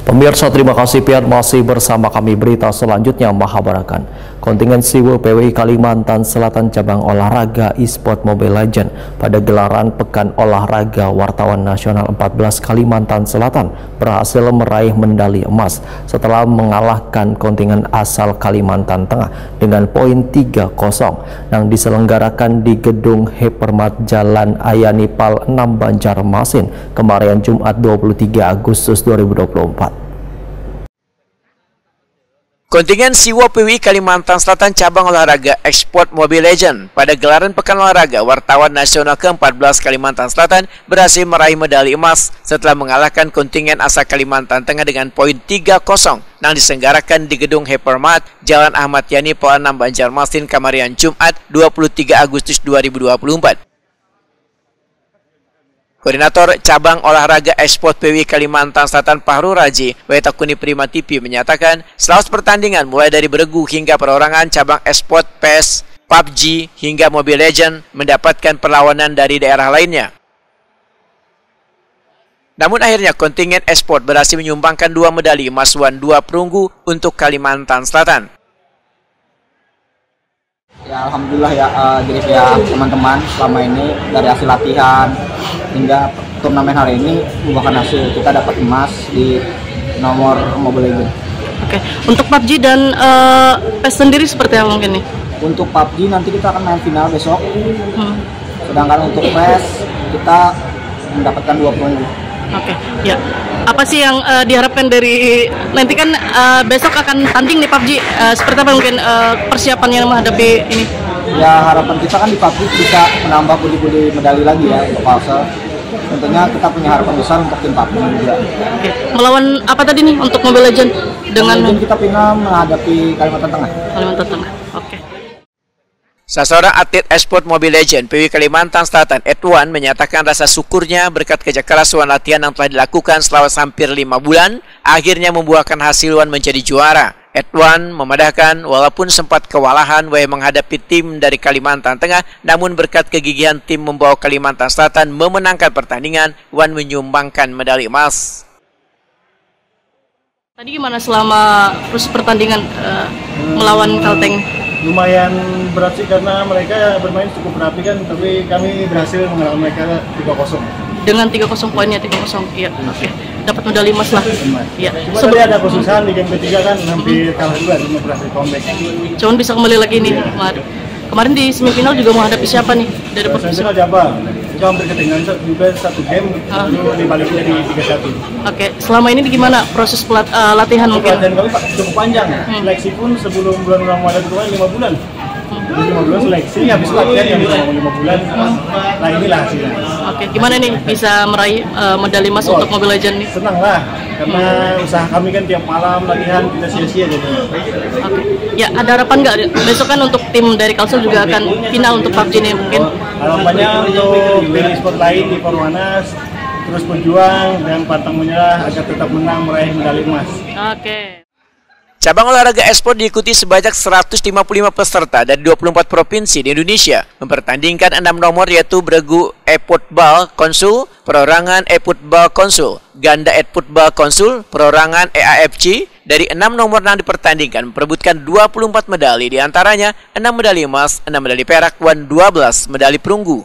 Pemirsa, terima kasih Pian masih bersama kami. Berita selanjutnya menghabarkan kontingen Siwo PWI Kalimantan Selatan cabang olahraga e-sport Mobile Legends pada gelaran Pekan Olahraga Wartawan Nasional 14 Kalimantan Selatan berhasil meraih medali emas setelah mengalahkan kontingen asal Kalimantan Tengah dengan poin 3-0 yang diselenggarakan di Gedung Hypermart Jalan Ayanipal 6 Banjarmasin kemarin Jumat 23 Agustus 2024. Kontingen Siwo PWI Kalimantan Selatan cabang olahraga e-sport Mobile Legends pada gelaran Pekan Olahraga Wartawan Nasional ke-14 Kalimantan Selatan berhasil meraih medali emas setelah mengalahkan kontingen asal Kalimantan Tengah dengan poin 3-0 yang diselenggarakan di Gedung Hypermart Jalan Ahmad Yani Pol 6 Banjarmasin kemarin Jumat 23 Agustus 2024. Koordinator Cabang Olahraga e-sport PWI Kalimantan Selatan Fahru Raji, Wetakuni Prima TV menyatakan, setelah pertandingan mulai dari beregu hingga perorangan cabang e-sport PES, PUBG hingga Mobile Legends mendapatkan perlawanan dari daerah lainnya. Namun akhirnya kontingen e-sport berhasil menyumbangkan 2 medali emas dan 2 perunggu untuk Kalimantan Selatan. Ya alhamdulillah ya, jadi pihak teman-teman selama ini dari hasil latihan hingga turnamen hari ini membuahkan hasil, kita dapat emas di nomor Mobile Legends. Oke, untuk PUBG dan PES sendiri seperti apa mungkin nih? Untuk PUBG nanti kita akan main final besok. Sedangkan untuk PES kita mendapatkan 2 perunggu. Oke, ya. Apa sih yang diharapkan dari nanti kan besok akan tanding nih PUBG? Seperti apa mungkin persiapannya menghadapi ini? Ya harapan kita kan di PUBG bisa menambah budi-budi medali lagi ya untuk Kalsel. Tentunya kita punya harapan besar untuk tim PUBG juga. Oke. Melawan apa tadi nih untuk Mobile Legends? Dengan kita ingin menghadapi Kalimantan Tengah. Kalimantan Tengah. Oke. Seorang atlet e-sport Mobile Legends PWI Kalimantan Selatan Edwan menyatakan rasa syukurnya berkat kerja keras dan latihan yang telah dilakukan selama hampir 5 bulan akhirnya membuahkan hasil dan menjadi juara. Edwan memadahkan walaupun sempat kewalahan menghadapi tim dari Kalimantan Tengah, namun berkat kegigihan tim membawa Kalimantan Selatan memenangkan pertandingan dan menyumbangkan medali emas. Tadi gimana selama proses pertandingan melawan Kalteng? Lumayan berat sih karena mereka bermain cukup rapi kan, tapi kami berhasil mengalahkan mereka 3-0. Dengan 3-0 poinnya 3-0, iya. Oke. Dapat medali emas lah. Iya. Cuma tadi ada kesusahan di game ketiga kan, hampir kalah juga, cuma berhasil comeback. Cuman bisa kembali lagi nih. Kemarin di semifinal juga menghadapi siapa nih dari semifinal Jabar. Kita hampir ketinggalan juga 1 game, lalu dibaliknya di 3-1. Oke, selama ini gimana proses latihan mungkin? Latihan kami cukup panjang. Seleksi pun sebelum bulan Ramadan kemarin 5 bulan. 5 bulan seleksi, habis latihan yang 5 bulan. Nah inilah hasilnya. Oke, gimana nih bisa meraih medali emas untuk Mobile Legends nih? Senang lah, karena usaha kami kan tiap malam latihan, kita sia-sia jadi. Oke, ya ada harapan nggak besok kan untuk tim dari Kalsel juga akan final untuk PUBG nih mungkin? Harapannya untuk tim e-sport lain di Forwanas terus berjuang dan pantang menyerah agar tetap menang meraih medali emas. Oke. Cabang olahraga e-sport diikuti sebanyak 155 peserta dari 24 provinsi di Indonesia. Mempertandingkan 6 nomor yaitu beregu e-football konsul, perorangan e-football konsul, ganda e-football konsul, perorangan EAFC. Dari 6 nomor yang dipertandingkan memperebutkan 24 medali, diantaranya 6 medali emas, 6 medali perak, dan 12 medali perunggu.